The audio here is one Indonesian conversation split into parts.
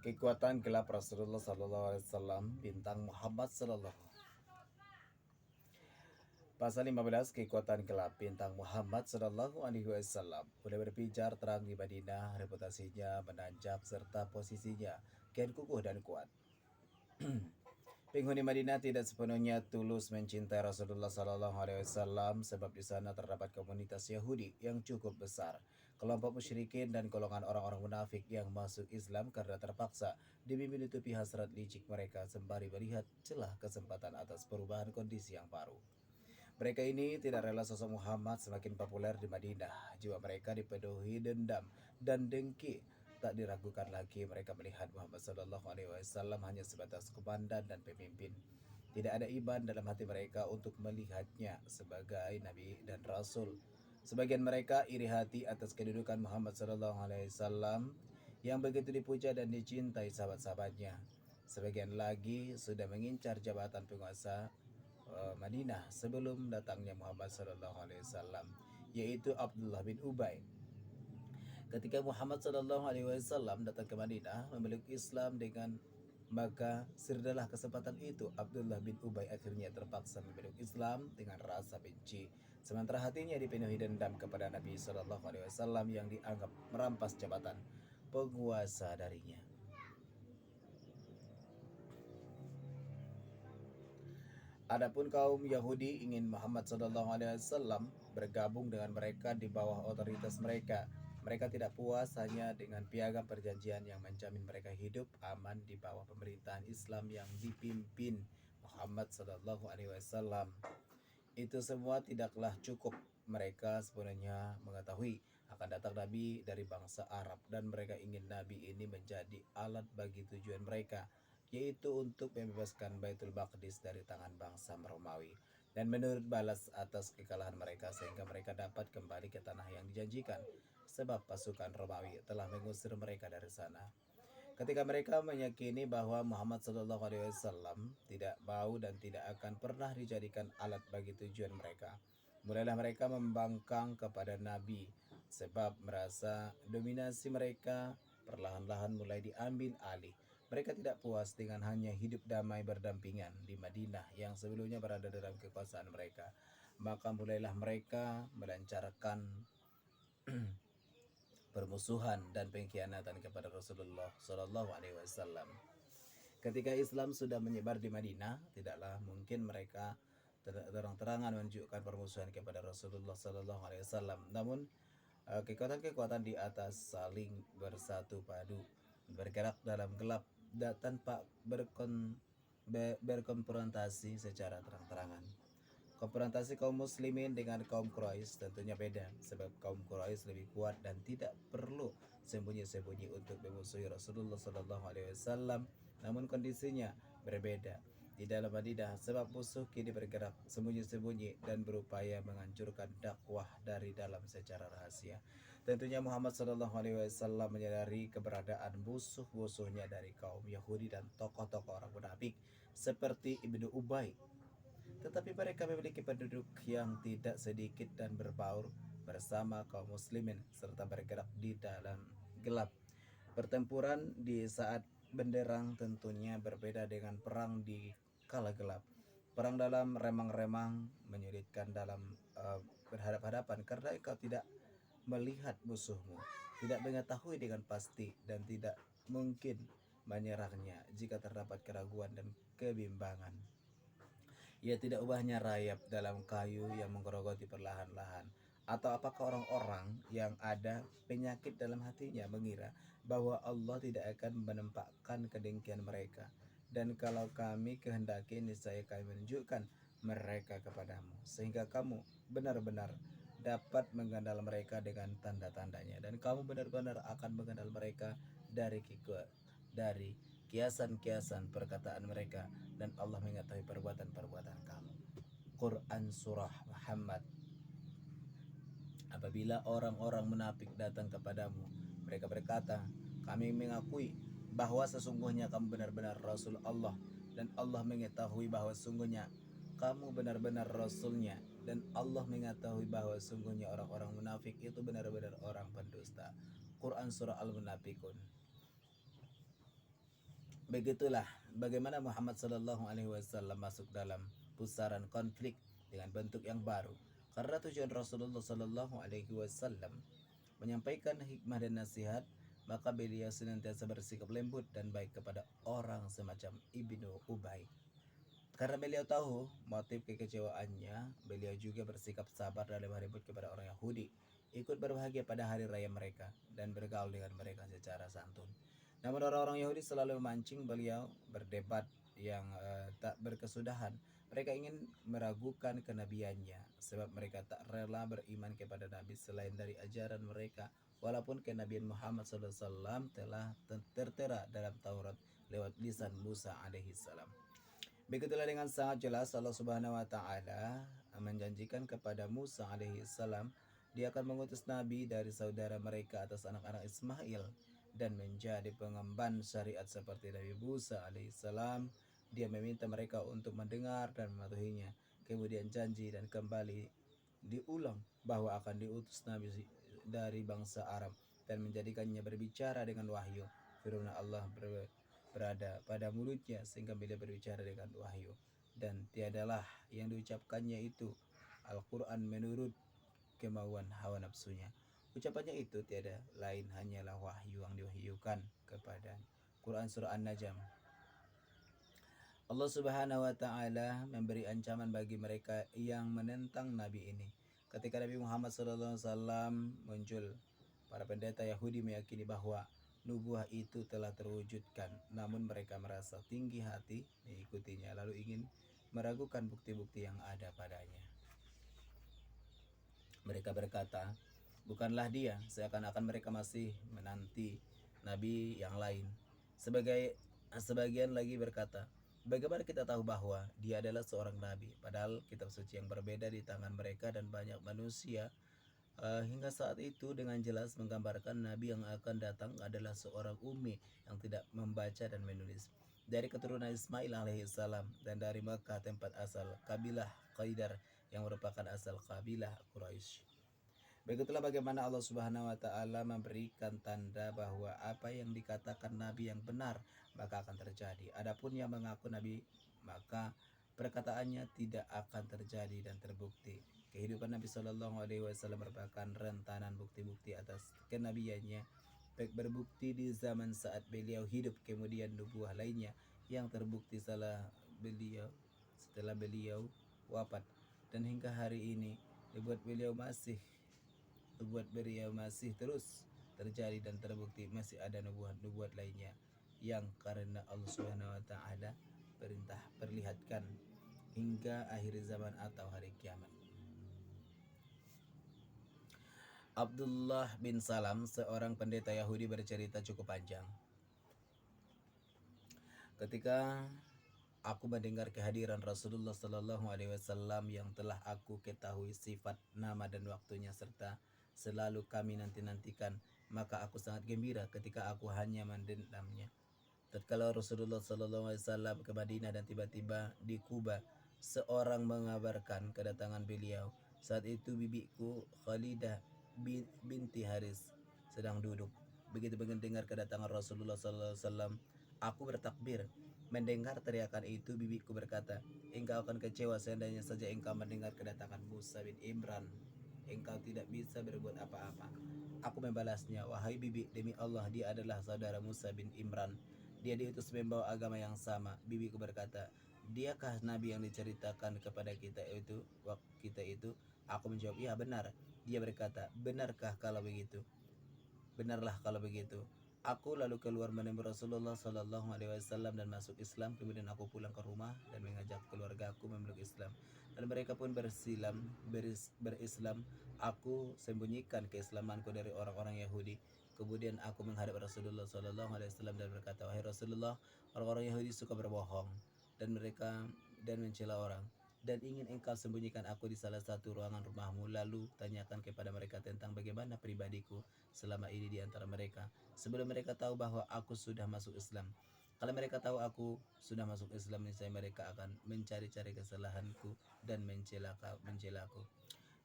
Kekuatan gelap Rasulullah SAW, bintang Muhammad SAW. Pasal 15, kekuatan gelap bintang Muhammad SAW mulai berpijar terang di Madinah, reputasinya menanjak serta posisinya kian kukuh dan kuat. Penghuni Madinah tidak sepenuhnya tulus mencintai Rasulullah SAW sebab di sana terdapat komunitas Yahudi yang cukup besar, kelompok musyrikin dan golongan orang-orang munafik yang masuk Islam karena terpaksa demi menutupi hasrat licik mereka sembari melihat celah kesempatan atas perubahan kondisi yang baru. Mereka ini tidak rela sosok Muhammad semakin populer di Madinah. Jiwa mereka dipenuhi dendam dan dengki. Tak diragukan lagi mereka melihat Muhammad SAW hanya sebatas komandan dan pemimpin. Tidak ada iman dalam hati mereka untuk melihatnya sebagai Nabi dan Rasul. Sebagian mereka iri hati atas kedudukan Muhammad SAW yang begitu dipuja dan dicintai sahabat-sahabatnya. Sebagian lagi sudah mengincar jabatan penguasa Madinah sebelum datangnya Muhammad SAW, yaitu Abdullah bin Ubay. Ketika Muhammad SAW datang ke Madinah memeluk Islam maka sirdalah kesempatan itu Abdullah bin Ubay akhirnya terpaksa memeluk Islam dengan rasa benci, sementara hatinya dipenuhi dendam kepada Nabi SAW yang dianggap merampas jabatan penguasa darinya. Adapun kaum Yahudi ingin Muhammad SAW bergabung dengan mereka di bawah otoritas mereka. Mereka tidak puas hanya dengan piagam perjanjian yang menjamin mereka hidup aman di bawah pemerintahan Islam yang dipimpin Muhammad SAW. Itu semua tidaklah cukup. Mereka sebenarnya mengetahui akan datang Nabi dari bangsa Arab dan mereka ingin Nabi ini menjadi alat bagi tujuan mereka, yaitu untuk membebaskan Baitul Maqdis dari tangan bangsa Romawi dan menurut balas atas kekalahan mereka sehingga mereka dapat kembali ke tanah yang dijanjikan sebab pasukan Romawi telah mengusir mereka dari sana. Ketika mereka meyakini bahwa Muhammad SAW tidak mau dan tidak akan pernah dijadikan alat bagi tujuan mereka, mulailah mereka membangkang kepada Nabi sebab merasa dominasi mereka perlahan-lahan mulai diambil alih. Mereka tidak puas dengan hanya hidup damai berdampingan di Madinah yang sebelumnya berada dalam kekuasaan mereka. Maka mulailah mereka melancarkan permusuhan dan pengkhianatan kepada Rasulullah SAW. Ketika Islam sudah menyebar di Madinah, tidaklah mungkin mereka terang-terangan menunjukkan permusuhan kepada Rasulullah SAW. Namun kekuatan-kekuatan di atas saling bersatu padu, bergerak dalam gelap tanpa berkonfrontasi secara terang-terangan. Konfrontasi kaum muslimin dengan kaum Quraisy tentunya beda, sebab kaum Quraisy lebih kuat dan tidak perlu sembunyi-sembunyi untuk memusuhi Rasulullah SAW. Namun kondisinya berbeda di dalam Madinah, sebab musuh kini bergerak sembunyi-sembunyi dan berupaya menghancurkan dakwah dari dalam secara rahasia. Tentunya Muhammad SAW menyadari keberadaan musuh-musuhnya dari kaum Yahudi dan tokoh-tokoh orang munafik seperti Ibnu Ubay. Tetapi mereka memiliki penduduk yang tidak sedikit dan berbaur bersama kaum muslimin serta bergerak di dalam gelap. Pertempuran di saat benderang tentunya berbeda dengan perang di kala gelap. Perang dalam remang-remang menyulitkan dalam berhadap-hadapan karena engkau tidak melihat musuhmu, tidak mengetahui dengan pasti dan tidak mungkin menyerangnya jika terdapat keraguan dan kebimbangan. Ia tidak ubahnya rayap dalam kayu yang menggerogoti perlahan-lahan. Atau apakah orang-orang yang ada penyakit dalam hatinya mengira bahwa Allah tidak akan menempatkan kedengkian mereka. Dan kalau kami kehendaki niscaya kami menunjukkan mereka kepadamu, sehingga kamu benar-benar dapat mengenal mereka dengan tanda-tandanya. Dan kamu benar-benar akan mengenal mereka dari kiasan-kiasan perkataan mereka, dan Allah mengetahui perbuatan-perbuatan kamu. Quran Surah Muhammad. Apabila orang-orang munafik datang kepadamu, mereka berkata, kami mengakui bahwa sesungguhnya kamu benar-benar Rasul Allah, dan Allah mengetahui bahwa sesungguhnya kamu benar-benar Rasulnya, dan Allah mengetahui bahwa sesungguhnya orang-orang munafik itu benar-benar orang pendusta. Quran Surah Al-Munafikun. Begitulah bagaimana Muhammad Sallallahu Alaihi Wasallam masuk dalam pusaran konflik dengan bentuk yang baru. Karena tujuan Rasulullah Sallallahu Alaihi Wasallam menyampaikan hikmah dan nasihat, maka beliau senantiasa bersikap lembut dan baik kepada orang semacam Ibnu Ubay. Karena beliau tahu motif kekecewaannya, beliau juga bersikap sabar dalam merebut kepada orang Yahudi, ikut berbahagia pada hari raya mereka, dan bergaul dengan mereka secara santun. Namun orang-orang Yahudi selalu memancing beliau berdebat yang tak berkesudahan. Mereka ingin meragukan kenabiannya, sebab mereka tak rela beriman kepada Nabi selain dari ajaran mereka, walaupun kenabian Muhammad SAW telah tertera dalam Taurat lewat lisan Musa alaihi salam. Begitulah dengan sangat jelas Allah Subhanahu wa taala menjanjikan kepada Musa alaihi salam dia akan mengutus nabi dari saudara mereka atas anak-anak Ismail dan menjadi pengemban syariat seperti Nabi Musa alaihi salam. Dia meminta mereka untuk mendengar dan mematuhinya. Kemudian janji dan kembali diulang bahwa akan diutus nabi dari bangsa Arab dan menjadikannya berbicara dengan wahyu. Firman Allah berada pada mulutnya sehingga beliau berbicara dengan wahyu, dan tiadalah yang diucapkannya itu Al-Quran menurut kemauan hawa nafsunya. Ucapannya itu tiada lain hanyalah wahyu yang diwahyukan kepada Quran surah An-Najm. Allah Subhanahu wa taala memberi ancaman bagi mereka yang menentang nabi ini. Ketika Nabi Muhammad SAW muncul, para pendeta Yahudi meyakini bahwa nubuah itu telah terwujudkan, namun mereka merasa tinggi hati mengikutinya lalu ingin meragukan bukti-bukti yang ada padanya. Mereka berkata, bukanlah dia, seakan-akan mereka masih menanti nabi yang lain. Sebagian lagi berkata, bagaimana kita tahu bahwa dia adalah seorang nabi, padahal kitab suci yang berbeda di tangan mereka dan banyak manusia hingga saat itu dengan jelas menggambarkan nabi yang akan datang adalah seorang ummi yang tidak membaca dan menulis, dari keturunan Ismail alaihissalam dan dari Makkah tempat asal kabilah Qaidar yang merupakan asal kabilah Quraisy. Begitulah bagaimana Allah Subhanahu wa taala memberikan tanda bahwa apa yang dikatakan nabi yang benar maka akan terjadi. Adapun yang mengaku nabi maka perkataannya tidak akan terjadi dan terbukti. Kehidupan Nabi Shallallahu Alaihi Wasallam merupakan rentanan bukti-bukti atas kenabiannya, baik berbukti di zaman saat beliau hidup, kemudian nubuah lainnya yang terbukti setelah beliau wafat, dan hingga hari ini nubuat beliau masih terus terjadi dan terbukti masih ada nubuat lainnya yang karena Allah Subhanahu wa taala perlihatkan hingga akhir zaman atau hari kiamat. Abdullah bin Salam, seorang pendeta Yahudi, bercerita cukup panjang. Ketika aku mendengar kehadiran Rasulullah Sallallahu Alaihi Wasallam yang telah aku ketahui sifat, nama dan waktunya serta selalu kami nanti-nantikan, maka aku sangat gembira ketika aku hanya mendendamnya. Tatkala Rasulullah Sallallahu Alaihi Wasallam ke Madinah dan tiba-tiba di Kuba, seorang mengabarkan kedatangan beliau. Saat itu bibiku Khalidah binti Haris sedang duduk. Begitu mendengar kedatangan Rasulullah Sallallahu Alaihi Wasallam, aku bertakbir. Mendengar teriakan itu, bibiku berkata, engkau akan kecewa seandainya saja engkau mendengar kedatangan Musa bin Imran. Engkau tidak bisa berbuat apa-apa. Aku membalasnya, wahai bibi, demi Allah dia adalah saudara Musa bin Imran. Dia diutus membawa agama yang sama. Bibiku berkata, diakah Nabi yang diceritakan kepada kita itu? Aku menjawab, iya benar. Dia berkata, benarlah kalau begitu. Aku lalu keluar menemui Rasulullah Sallallahu Alaihi Wasallam dan masuk Islam. Kemudian aku pulang ke rumah dan mengajak keluarga aku memeluk Islam, dan mereka pun berislam. Aku sembunyikan keislamanku dari orang-orang Yahudi. Kemudian aku menghadap Rasulullah Sallallahu Alaihi Wasallam dan berkata, wahai Rasulullah, orang-orang Yahudi suka berbohong dan mencela orang, dan ingin engkau sembunyikan aku di salah satu ruangan rumahmu, lalu tanyakan kepada mereka tentang bagaimana pribadiku selama ini di antara mereka, sebelum mereka tahu bahwa aku sudah masuk Islam. Kalau mereka tahu aku sudah masuk Islam, niscaya mereka akan mencari-cari kesalahanku dan mencelaku.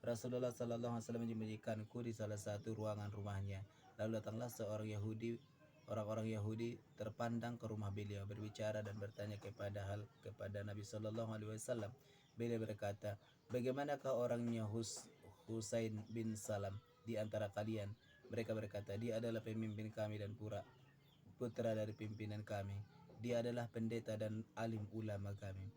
Rasulullah Sallallahu Alaihi Wasallam menyembunyikanku di salah satu ruangan rumahnya. Lalu datanglah seorang Yahudi orang-orang Yahudi terpandang ke rumah beliau berbicara dan bertanya kepada Nabi Shallallahu Alaihi Wasallam. Beliau berkata, bagaimanakah orangnya Husain bin Salam di antara kalian? Mereka berkata, dia adalah pemimpin kami dan putra dari pimpinan kami. Dia adalah pendeta dan alim ulama kami.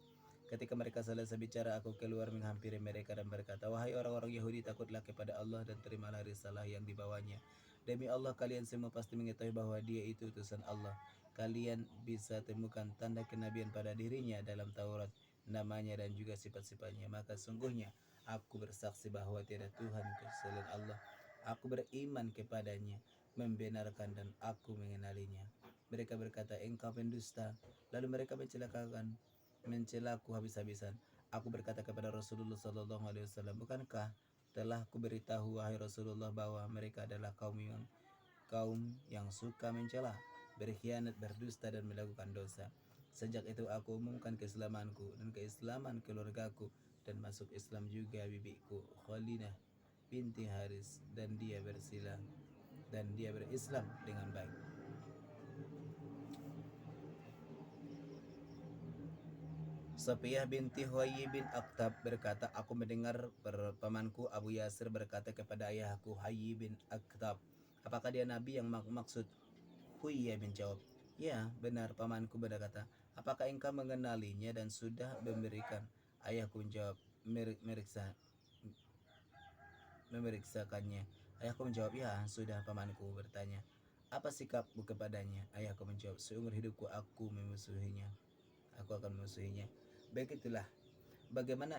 Ketika mereka selesai bicara, aku keluar menghampiri mereka dan berkata, wahai orang-orang Yahudi, takutlah kepada Allah dan terimalah risalah yang dibawanya. Demi Allah, kalian semua pasti mengetahui bahwa dia itu utusan Allah. Kalian bisa temukan tanda kenabian pada dirinya dalam Taurat, namanya dan juga sifat-sifatnya. Maka sungguhnya aku bersaksi bahwa tiada Tuhan selain Allah. Aku beriman kepadanya, membenarkan dan aku mengenalinya. Mereka berkata, engkau pendusta. Lalu mereka mencelaku habis-habisan. Aku berkata kepada Rasulullah Sallallahu Alaihi Wasallam, bukankah telah kuberitahu wahai Rasulullah bahwa mereka adalah kaum yang suka mencela, berkhianat, berdusta dan melakukan dosa. Sejak itu aku umumkan keislamanku dan keislaman keluargaku, dan masuk Islam juga bibiku Khalinah binti Haris, dan dia berislam dengan baik. Safiyah binti Huyai bin Akhtab berkata, aku mendengar pamanku Abu Yasir berkata kepada ayahku Huyai bin Akhtab, apakah dia nabi yang maksud? Huyai menjawab, ya benar. Pamanku berkata, apakah engkau mengenalinya dan sudah memberikan? Ayahku menjawab, memeriksakannya. Ayahku menjawab, ya sudah. Pamanku bertanya, apa sikapmu kepadanya? Ayahku menjawab, seumur hidupku aku akan memusuhinya. Begitulah bagaimana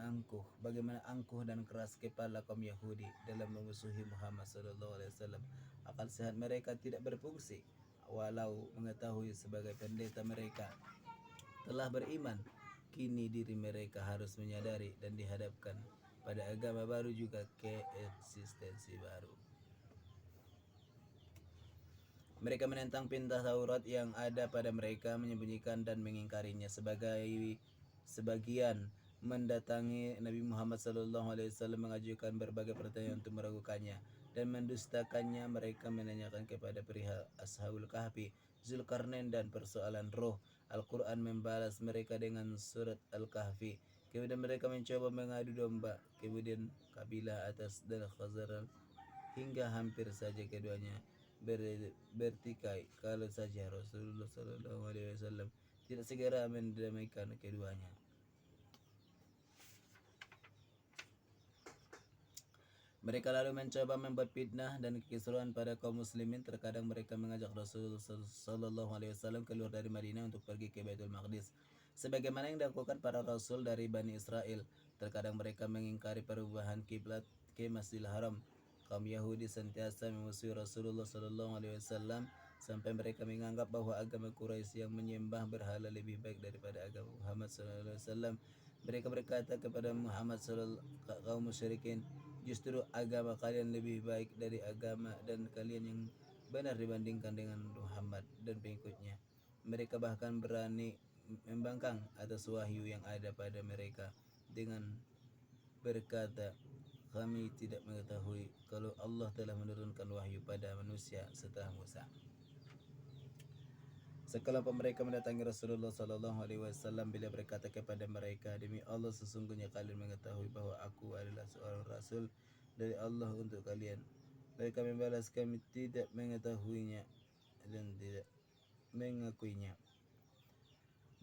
angkuh dan keras kepala kaum Yahudi dalam memusuhi Muhammad sallallahu alaihi wasallam. Akal sehat mereka tidak berfungsi, walau mengetahui sebagai pendeta mereka telah beriman. Kini diri mereka harus menyadari dan dihadapkan pada agama baru juga keeksistensi baru. Mereka menentang perintah Taurat yang ada pada mereka, menyembunyikan dan mengingkarinya. Sebagian mendatangi Nabi Muhammad SAW mengajukan berbagai pertanyaan untuk meragukannya dan mendustakannya. Mereka menanyakan kepada perihal Ashabul Kahfi, Zulkarnain dan persoalan roh. Al-Quran membalas mereka dengan surat Al-Kahfi. Kemudian mereka mencoba mengadu domba, kemudian kabilah Atas dan Khazraj, hingga hampir saja keduanya bertikai kalau saja Rasulullah Sallallahu Alaihi Wasallam tidak segera mendamaikan keduanya. Mereka lalu mencoba membuat fitnah dan kekisruhan pada kaum muslimin. Terkadang mereka mengajak Rasulullah Sallallahu Alaihi Wasallam keluar dari Madinah untuk pergi ke Baitul Maqdis, sebagaimana yang dilakukan para rasul dari Bani Israel. Terkadang mereka mengingkari perubahan kiblat ke Masjidil Haram. Kaum Yahudi senantiasa memusuhi Rasulullah Sallallahu Alaihi Wasallam sampai mereka menganggap bahwa agama Quraisy yang menyembah berhala lebih baik daripada agama Muhammad Sallallahu Alaihi Wasallam. Mereka berkata kepada Muhammad kaum musyrikin, justru agama kalian lebih baik dari agama dan kalian yang benar dibandingkan dengan Muhammad dan pengikutnya. Mereka bahkan berani membangkang atas wahyu yang ada pada mereka dengan berkata, kami tidak mengetahui kalau Allah telah menurunkan wahyu pada manusia setelah Musa. Sekelompok mereka mendatangi Rasulullah Sallallahu Alaihi Wasallam. Beliau berkata kepada mereka, demi Allah sesungguhnya kalian mengetahui bahwa aku adalah seorang Rasul dari Allah untuk kalian. Mereka membalas, kami tidak mengetahuinya dan tidak mengakuinya.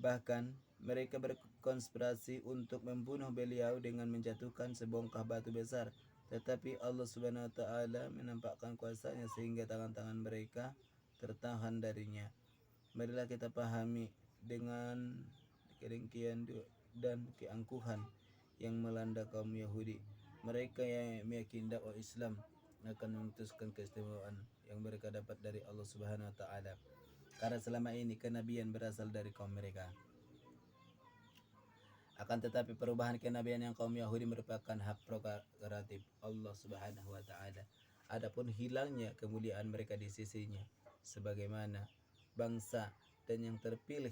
Bahkan mereka berkonspirasi untuk membunuh beliau dengan menjatuhkan sebongkah batu besar. Tetapi Allah Subhanahu wa taala menampakkan kuasa-Nya sehingga tangan-tangan mereka tertahan darinya. Marilah kita pahami dengan kedengkian dan keangkuhan yang melanda kaum Yahudi. Mereka yang meyakini dakwah Islam akan memutuskan keistimewaan yang mereka dapat dari Allah Subhanahu wa taala, karena selama ini kenabian berasal dari kaum mereka. Akan tetapi perubahan kenabian yang kaum Yahudi merupakan hak prerogatif Allah Subhanahu wa taala. Adapun hilangnya kemuliaan mereka di sisinya sebagaimana bangsa dan yang terpilih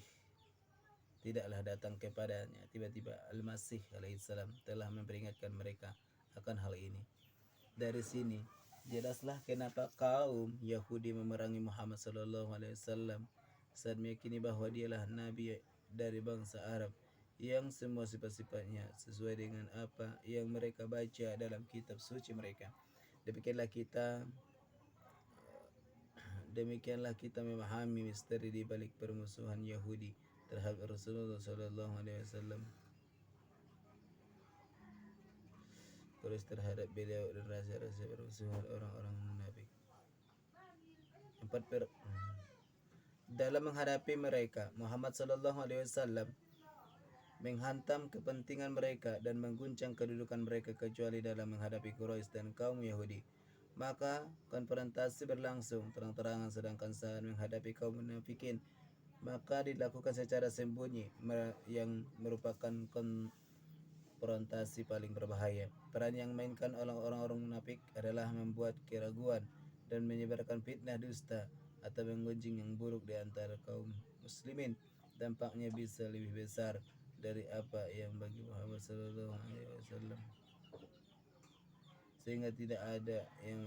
tidaklah datang kepadanya. Tiba-tiba Al-Masih alaihissalam telah memperingatkan mereka akan hal ini. Dari sini Jelaslah kenapa kaum Yahudi memerangi Muhammad sallallahu alaihi wasallam saat meyakini bahwa dialah nabi dari bangsa Arab yang semua sifat-sifatnya sesuai dengan apa yang mereka baca dalam kitab suci mereka. Demikianlah kita memahami misteri di balik permusuhan Yahudi terhadap Rasulullah sallallahu alaihi wasallam, terus terhadap beliau dan rahasia-rahasia permusuhan orang-orang munafik. Dalam menghadapi mereka, Muhammad sallallahu alaihi wasallam menghantam kepentingan mereka dan mengguncang kedudukan mereka kecuali dalam menghadapi Quraisy dan kaum Yahudi. Maka konfrontasi berlangsung terang-terangan, sedangkan saat menghadapi kaum munafikin maka dilakukan secara sembunyi, yang merupakan konfrontasi paling berbahaya. Peran yang mainkan oleh orang-orang munafik adalah membuat keraguan dan menyebarkan fitnah dusta atau menggunjing yang buruk di antara kaum muslimin. Dampaknya bisa lebih besar dari apa yang bagi Muhammad sallallahu alaihi wasallam, sehingga tidak ada yang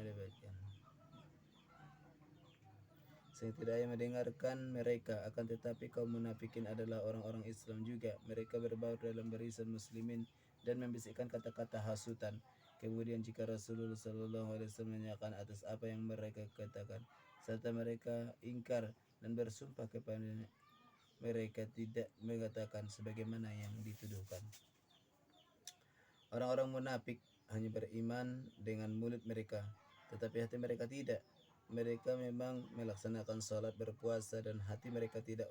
mendengarkan mereka. Akan tetapi kaum munafikin adalah orang-orang Islam juga. Mereka berbaur dalam barisan muslimin dan membisikkan kata-kata hasutan. Kemudian jika Rasulullah sallallahu alaihi wasallam menanyakan atas apa yang mereka katakan, serta mereka ingkar dan bersumpah kepadanya, mereka tidak mengatakan sebagaimana yang dituduhkan. Orang-orang munafik hanya beriman dengan mulut mereka, tetapi hati mereka tidak. Mereka memang melaksanakan salat, berpuasa, dan hati mereka tidak.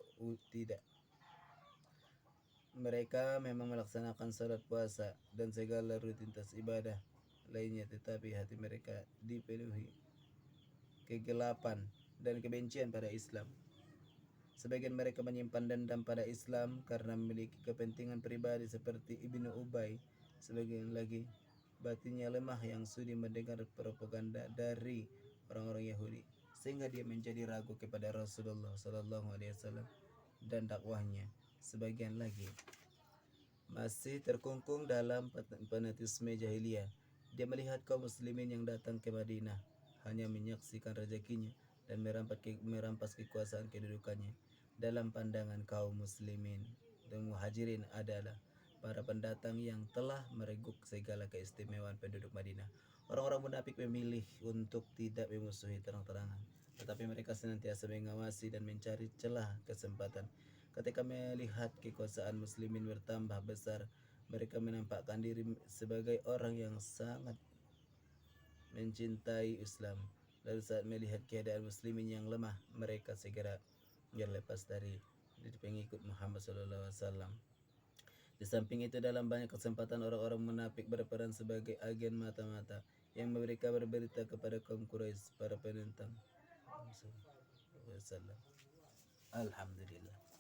Mereka memang melaksanakan salat, puasa, dan segala rutinitas ibadah lainnya, tetapi hati mereka dipenuhi kegelapan dan kebencian pada Islam. Sebagian mereka menyimpan dendam pada Islam karena memiliki kepentingan pribadi seperti Ibnu Ubay. Sebagian lagi batinnya lemah yang sudi mendengar propaganda dari orang-orang Yahudi, sehingga dia menjadi ragu kepada Rasulullah sallallahu alaihi wasallam dan dakwahnya. Sebagian lagi masih terkungkung dalam fanatisme jahiliyah. Dia melihat kaum muslimin yang datang ke Madinah hanya menyaksikan rezekinya dan merampas kekuasaan kedudukannya. Dalam pandangan kaum muslimin dan muhajirin adalah para pendatang yang telah mereguk segala keistimewaan penduduk Madinah. Orang-orang munafik memilih untuk tidak memusuhi terang-terangan, tetapi mereka senantiasa mengawasi dan mencari celah kesempatan. Ketika melihat kekuasaan muslimin bertambah besar, mereka menampakkan diri sebagai orang yang sangat mencintai Islam. Lalu saat melihat keadaan muslimin yang lemah, mereka segera lepas dari pengikut Muhammad sallallahu alaihi wasallam. Di samping itu, dalam banyak kesempatan orang-orang munafik berperan sebagai agen mata-mata yang mereka berberita kepada kaum Quraisy, para penentang Alhamdulillah.